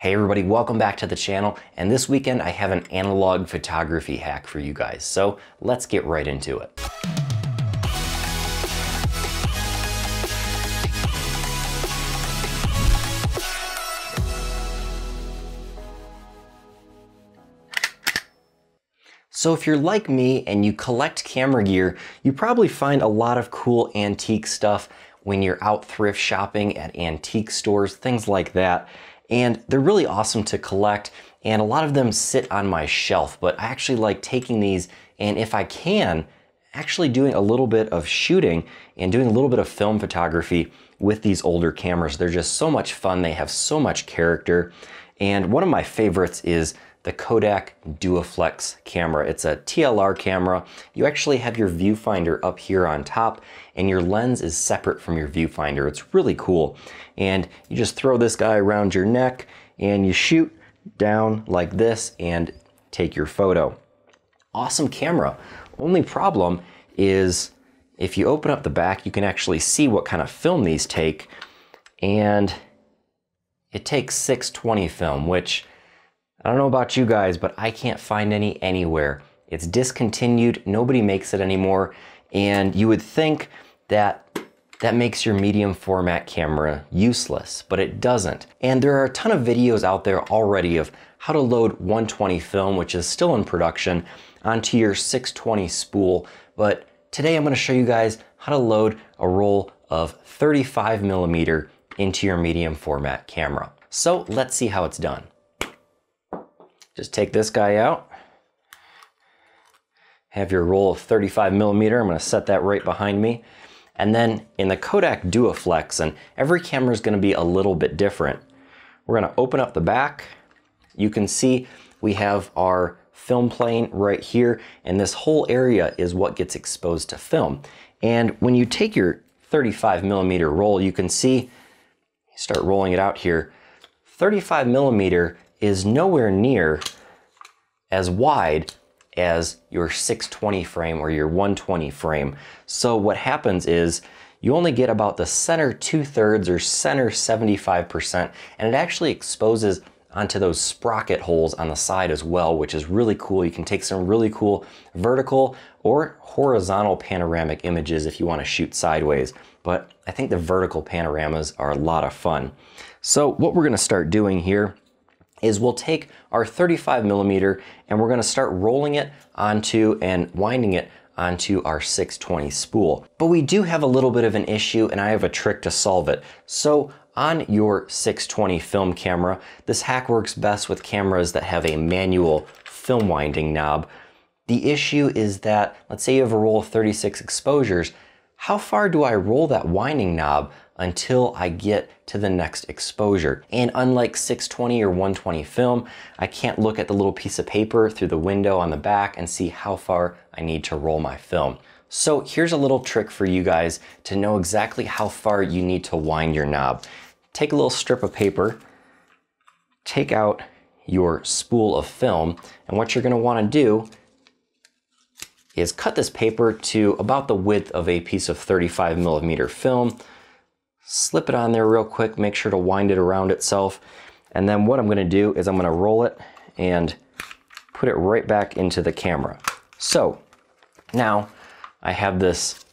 Hey everybody, welcome back to the channel, and this weekend I have an analog photography hack for you guys, so let's get right into it. So if you're like me and you collect camera gear, you probably find a lot of cool antique stuff when you're out thrift shopping at antique stores, things like that. And they're really awesome to collect, and a lot of them sit on my shelf, but I actually like taking these and, if I can, actually doing a little bit of shooting and doing a little bit of film photography with these older cameras. They're just so much fun. They have so much character. And one of my favorites is the Kodak Duaflex camera. It's a TLR camera. You actually have your viewfinder up here on top, and your lens is separate from your viewfinder. It's really cool. And you just throw this guy around your neck and you shoot down like this and take your photo. Awesome camera. Only problem is if you open up the back, you can actually see what kind of film these take. And it takes 620 film, which I don't know about you guys, but I can't find any anywhere. It's discontinued, nobody makes it anymore, and you would think that that makes your medium format camera useless, but it doesn't. And there are a ton of videos out there already of how to load 120 film, which is still in production, onto your 620 spool, but today I'm going to show you guys how to load a roll of 35mm into your medium format camera. So let's see how it's done. Just take this guy out, have your roll of 35mm, I'm going to set that right behind me. And then in the Kodak Duaflex, and every camera is going to be a little bit different, we're going to open up the back. You can see we have our film plane right here, and this whole area is what gets exposed to film. And when you take your 35mm roll, you can see, start rolling it out here, 35mm is nowhere near as wide as your 620 frame or your 120 frame. So what happens is you only get about the center 2/3 or center 75%, and it actually exposes onto those sprocket holes on the side as well, which is really cool. You can take some really cool vertical or horizontal panoramic images if you want to shoot sideways, but I think the vertical panoramas are a lot of fun. So what we're going to start doing here is we'll take our 35mm and we're going to start rolling it onto and winding it onto our 620 spool. But we do have a little bit of an issue, and I have a trick to solve it. So on your 620 film camera, this hack works best with cameras that have a manual film winding knob. The issue is that, let's say you have a roll of 36 exposures, how far do I roll that winding knob until I get to the next exposure? And unlike 620 or 120 film, I can't look at the little piece of paper through the window on the back and see how far I need to roll my film. So here's a little trick for you guys to know exactly how far you need to wind your knob. Take a little strip of paper, take out your spool of film, and what you're going to want to do is cut this paper to about the width of a piece of 35mm film. Slip it on there real quick, make sure to wind it around itself. And then what I'm going to do is I'm going to roll it and put it right back into the camera. So now I have this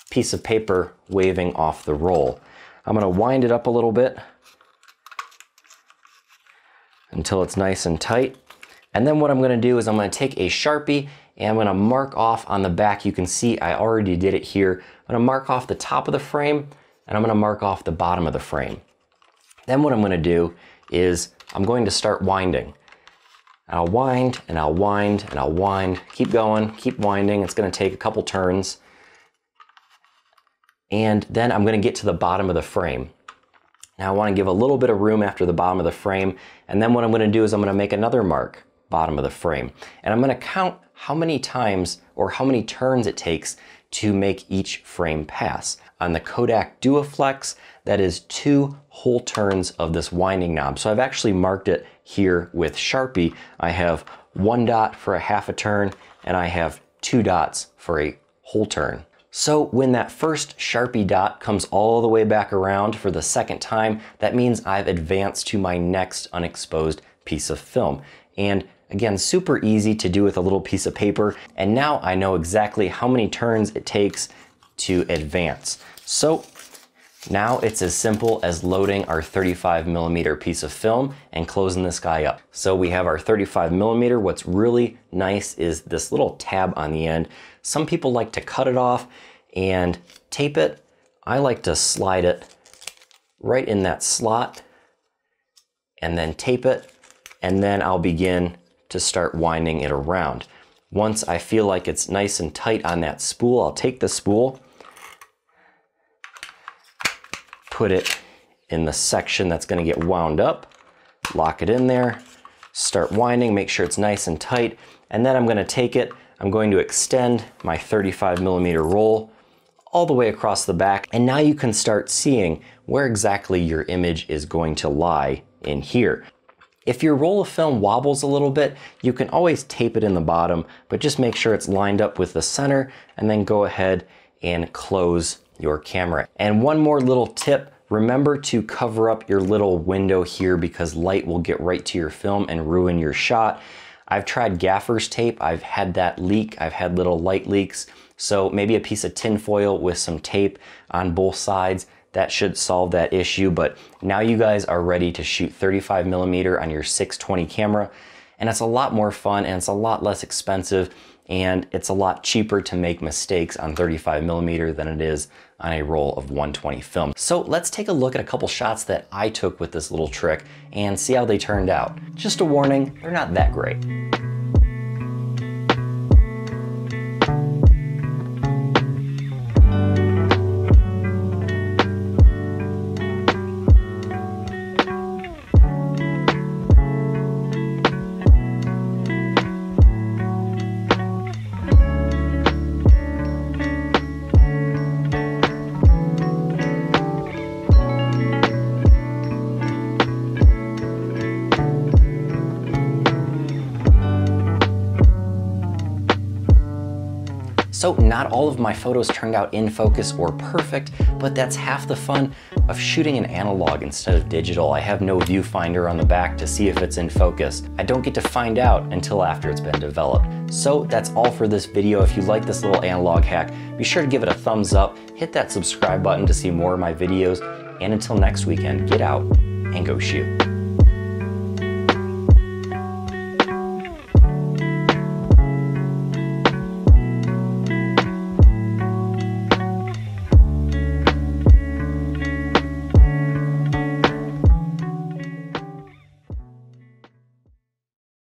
piece of paper waving off the roll. I'm going to wind it up a little bit until it's nice and tight. And then what I'm going to do is I'm going to take a Sharpie and I'm going to mark off on the back. You can see I already did it here. I'm going to mark off the top of the frame, and I'm going to mark off the bottom of the frame. Then what I'm going to do is I'm going to start winding. I'll wind and I'll wind and I'll wind. Keep going, keep winding. It's going to take a couple turns. And then I'm going to get to the bottom of the frame. Now I want to give a little bit of room after the bottom of the frame. And then what I'm going to do is I'm going to make another mark, bottom of the frame. And I'm going to count how many times or how many turns it takes to make each frame pass. On the Kodak Duaflex, that is 2 whole turns of this winding knob. So I've actually marked it here with Sharpie. I have 1 dot for a half a turn, and I have 2 dots for a whole turn. So when that first Sharpie dot comes all the way back around for the second time, that means I've advanced to my next unexposed piece of film. And again, super easy to do with a little piece of paper. And now I know exactly how many turns it takes to advance. So now it's as simple as loading our 35mm piece of film and closing this guy up. So we have our 35mm. What's really nice is this little tab on the end. Some people like to cut it off and tape it. I like to slide it right in that slot and then tape it, and then I'll begin to start winding it around. Once I feel like it's nice and tight on that spool, I'll take the spool, put it in the section that's going to get wound up, lock it in there, start winding, make sure it's nice and tight, and then I'm going to take it, I'm going to extend my 35mm roll all the way across the back, and now you can start seeing where exactly your image is going to lie in here. If your roll of film wobbles a little bit, you can always tape it in the bottom, but just make sure it's lined up with the center, and then go ahead and close your camera. And one more little tip, remember to cover up your little window here because light will get right to your film and ruin your shot. I've tried gaffer's tape, I've had that leak, I've had little light leaks, so maybe a piece of tin foil with some tape on both sides, that should solve that issue. But now you guys are ready to shoot 35mm on your 620 camera, and it's a lot more fun and it's a lot less expensive, and it's a lot cheaper to make mistakes on 35mm than it is on a roll of 120 film. So let's take a look at a couple shots that I took with this little trick and see how they turned out. Just a warning, they're not that great. So not all of my photos turned out in focus or perfect, but that's half the fun of shooting an analog instead of digital. I have no viewfinder on the back to see if it's in focus. I don't get to find out until after it's been developed. So that's all for this video. If you like this little analog hack, be sure to give it a thumbs up, hit that subscribe button to see more of my videos, and until next weekend, get out and go shoot.